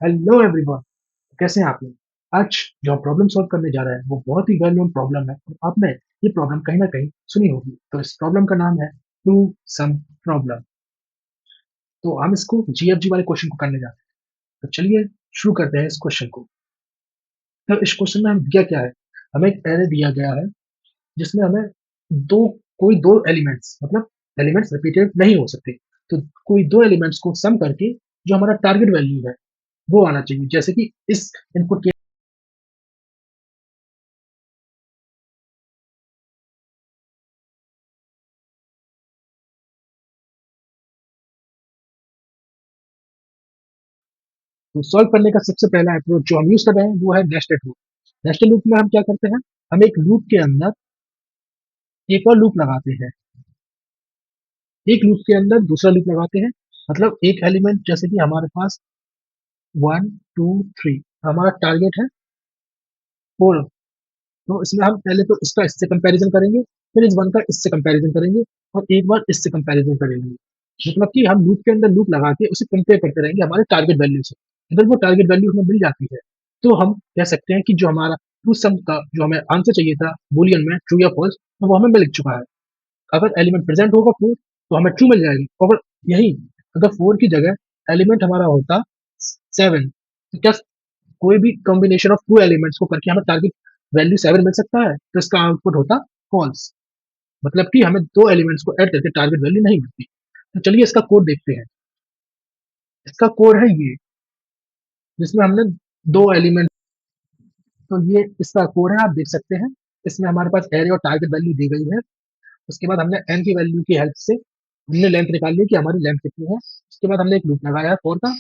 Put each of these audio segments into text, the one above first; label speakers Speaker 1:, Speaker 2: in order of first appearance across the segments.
Speaker 1: Hello everyone. कैसे हैं आप लोग? आज जो हम प्रॉब्लम सॉल्व करने जा रहे हैं वो बहुत ही वेल नोन प्रॉब्लम है और आपने ये प्रॉब्लम कहीं ना कहीं सुनी होगी। तो इस प्रॉब्लम का नाम है टू सम प्रॉब्लम। तो हम इसको जीएफजी वाले क्वेश्चन को करने जा रहे हैं। तो चलिए शुरू करते हैं इस क्वेश्चन को। तो इस क्वेश्चन में हम दिया क्या है, हमें एक एरे दिया गया है जिसमें हमें दो कोई दो एलिमेंट्स मतलब एलिमेंट्स रिपीटेड नहीं हो सकते। तो कोई दो एलिमेंट्स को सम करके जो हमारा टारगेट वैल्यू है वो आना चाहिए। जैसे कि इस इनपुट के तो सॉल्व करने का सबसे पहला अप्रोच जो हम यूज कर रहे हैं वो है नेस्टेड लूप। नेस्टेड लूप में हम क्या करते हैं, हम एक लूप के अंदर एक और लूप लगाते हैं, एक लूप के अंदर दूसरा लूप लगाते हैं। मतलब एक एलिमेंट जैसे कि हमारे पास वन टू थ्री, हमारा टारगेट है फोर। तो इसमें हम पहले तो इसका इससे कंपैरिजन करेंगे, फिर इस वन का इससे कंपैरिजन करेंगे और एक बार इससे कंपैरिजन करेंगे। मतलब कि हम लूप के अंदर लूप लगा के उसे कंपेयर करते रहेंगे हमारे टारगेट वैल्यू से। अगर वो टारगेट वैल्यू हमें मिल जाती है तो हम कह सकते हैं कि जो हमारा टू सम का जो हमें आंसर चाहिए था बूलियन में ट्रू या फॉल्स, तो वो हमें मिल चुका है। अगर एलिमेंट प्रेजेंट होगा फोर तो हमें ट्रू मिल जाएगी। अगर यही अगर फोर की जगह एलिमेंट हमारा होता सेवन, तो क्या कोई भी कॉम्बिनेशन ऑफ टू एलिमेंट्स को करके हमें टारगेट वैल्यू सेवन मिल सकता है? तो इसका आउटपुट होता फॉल्स। मतलब कि हमें दो एलिमेंट्स को ऐड करके टारगेट वैल्यू नहीं मिलती। तो चलिए इसका कोड देखते हैं। इसका कोड है ये, जिसमें हमने दो एलिमेंट, तो ये इसका कोड है, आप देख सकते हैं। इसमें हमारे पास एरे और टारगेट वैल्यू दी गई है। उसके बाद हमने एन की वैल्यू की हेल्प से हमने लेंथ निकाल ली कि हमारी लेंथ कितनी है। उसके बाद हमने एक लूप लगाया है फोर का,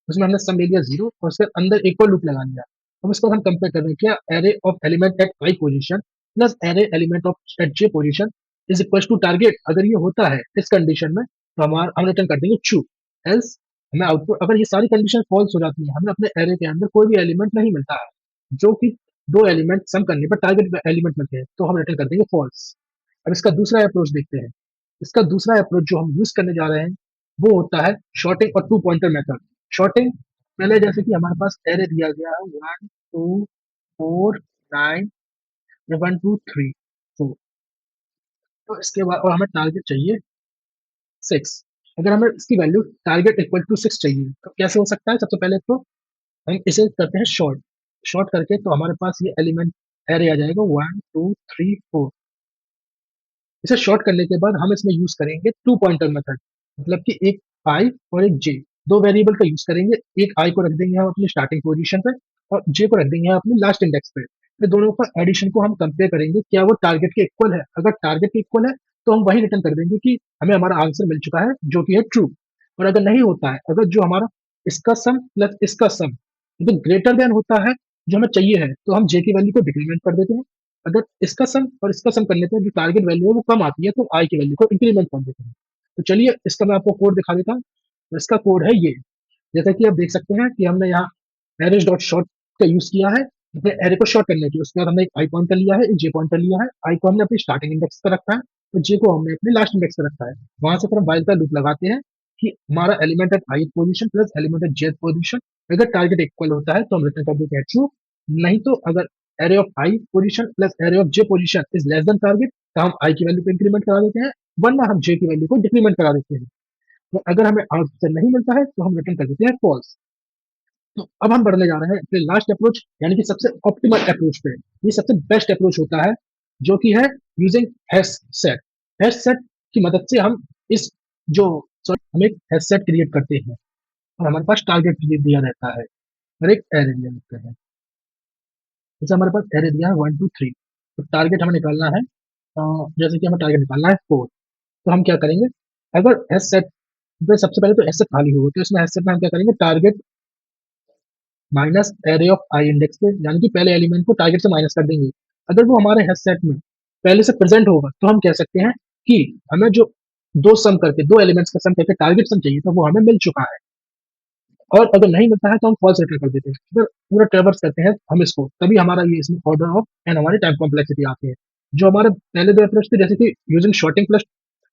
Speaker 1: उसमें हमने सम ले लिया जीरो और उसके अंदर एक और लूप लगा लिया। अब इसको हम कंपेयर कर रहे हैं, क्या array of element at I position plus array element of at J position is equal to target. अगर ये होता है इस कंडीशन में तो हमारा हम रिटर्न कर देंगे ट्रू। एल्स हमें आउटपुट, अगर ये सारी कंडीशन फॉल्स हो जाती है, हमें अपने एरे के अंदर कोई भी एलिमेंट नहीं मिलता है जो कि दो एलिमेंट सम करने पर टारगेट एलिमेंट मिलते हैं, तो हम रिटर्न कर देंगे फॉल्स। अब इसका दूसरा अप्रोच देखते हैं। इसका दूसरा अप्रोच जो हम यूज करने जा रहे हैं वो होता है शॉर्टिंग और टू पॉइंटर मेथड। शॉर्टिंग, पहले जैसे कि हमारे पास एरे दिया गया है one two four nine, one two three four, तो इसके बाद और हमें टारगेट चाहिए सिक्स। अगर हमें इसकी value target equal to six चाहिए तो कैसे हो सकता है? सबसे पहले तो हम इसे करते हैं शॉर्ट। शॉर्ट करके तो हमारे पास ये एलिमेंट एरे आ जाएगा वन टू थ्री फोर। इसे शॉर्ट करने के बाद हम इसमें यूज करेंगे टू पॉइंटर मेथड। मतलब कि एक आई और एक जे, दो वेरिएबल का यूज करेंगे। एक आई को रख देंगे हम अपनी स्टार्टिंग पोजीशन पे और जे को रख देंगे हम अपनी लास्ट इंडेक्स पे। फिर दोनों का एडिशन को हम कंपेयर करेंगे, क्या वो टारगेट के इक्वल है। अगर टारगेट के इक्वल है तो हम वही रिटर्न कर देंगे कि हमें हमारा आंसर मिल चुका है जो कि है ट्रू। और अगर नहीं होता है, अगर जो हमारा इसका सम प्लस इसका सम तो ग्रेटर देन होता है जो हमें चाहिए है, तो हम जे की वैल्यू को डिक्रीमेंट कर देते हैं। अगर इसका सम और इसका सम करने पे जो टारगेट वैल्यू है वो कम आती है तो आई की वैल्यू को इंक्रीमेंट कर देते हैं। तो चलिए इसका मैं आपको कोड दिखा देता हूँ। तो इसका कोड है ये, जैसा कि आप देख सकते हैं कि हमने यहाँ मैरिज डॉट शॉर्ट का यूज किया है अपने एरे को शॉर्ट करने के। उसके बाद हमने एक आई पॉइंटर लिया है, एक जे पॉइंटर लिया है। आई को हमने अपनी स्टार्टिंग इंडेक्स पर रखा है और जे को हमने अपने लास्ट इंडेक्स पर रखा है। वहां से फिर हम वाइल का लूप लगाते हैं कि हमारा element at I position plus element eight J position, अगर टारगेट इक्वल होता है तो हम रिटर्न कर देते हैं ट्रू। नहीं तो अगर array of I position plus array of J position is less than target तो हम आई की वैल्यू को इंक्रीमेंट करा देते हैं, वरना हम जे की वैल्यू को डिक्रीमेंट करा देते हैं। तो अगर हमें आंसर नहीं मिलता है तो हम रिटर्न कर देते हैं फॉल्स। तो अब हम बढ़ने जा रहे हैं अपने लास्ट अप्रोच यानी कि सबसे ऑप्टिमल अप्रोच पे। ये सबसे बेस्ट अप्रोच होता है जो कि है using hash set. Hash set की मदद से हम इस जो हम एक हैश सेट क्रिएट करते हैं और हमारे पास टारगेट दिया रहता है और एक एरे दिया रहता है। जैसे हमारे पास एरे दिया है वन टू थ्री, तो टारगेट हमें निकालना है। जैसे कि हमें टारगेट निकालना है फोर, तो हम क्या करेंगे, अगर हैश सेट पे सबसे पहले तो हैश सेट खाली होगा तो इसमें हैश सेट में हम क्या करेंगे, target minus array of I index पे, यानी कि पहले एलिमेंट को टारगेट से माइनस कर देंगे। अगर वो हमारे हेड सेट में पहले से प्रेजेंट होगा तो हम कह सकते हैं कि हमें जो दो सम करके दो एलिमेंट्स का सम करके टारगेट सम चाहिए था वो हमें मिल चुका है। और अगर नहीं मिलता है तो हम फॉल्स रिटर्न कर देते हैं। फिर पूरा ट्रेवर्स करते हैं हम इसको, तभी हमारा ये इसमें ऑर्डर ऑफ एंड हमारी टाइम कॉम्प्लेक्सिटी आती है। जो हमारे पहले दो अप्रोच थे जैसे कि using sorting plus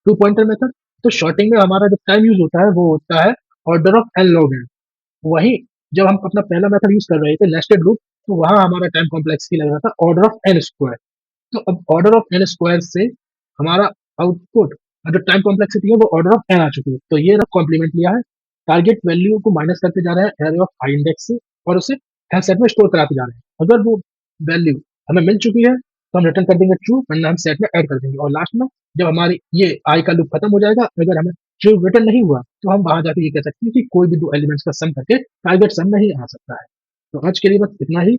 Speaker 1: two pointer method, तो शॉर्टिंग में हमारा जो टाइम यूज होता है वो होता है order of N log N. वही जब हम अपना पहला मेथड यूज़ कर रहे थे नेस्टेड लूप, तो वहाँ हमारा टाइम कॉम्प्लेक्सिटी लग रहा था ऑर्डर ऑफ n स्क्वायर। तो अब ऑर्डर ऑफ n स्क्वायर से हमारा आउटपुट जो टाइम कॉम्प्लेक्सिटी है वो ऑर्डर ऑफ n आ चुकी है। तो ये रहा कॉम्प्लीमेंट लिया है, टारगेट वैल्यू को माइनस करते जा रहे हैं एरे ऑफ आई इंडेक्स से और उसे हेल्थ सेट में स्टोर कराते जा रहे हैं। अगर वो वैल्यू हमें मिल चुकी है तो हम रिटर्न कर देंगे ट्रू, वरना हम सेट में ऐड कर देंगे और लास्ट में जब हमारी ये आई का लूप खत्म हो जाएगा, अगर हमें ट्रू रिटर्न नहीं हुआ तो हम वहां जाके ये कह सकते हैं कि कोई भी दो एलिमेंट्स का सम करके टारगेट सम नहीं आ सकता है। तो आज के लिए बस इतना ही।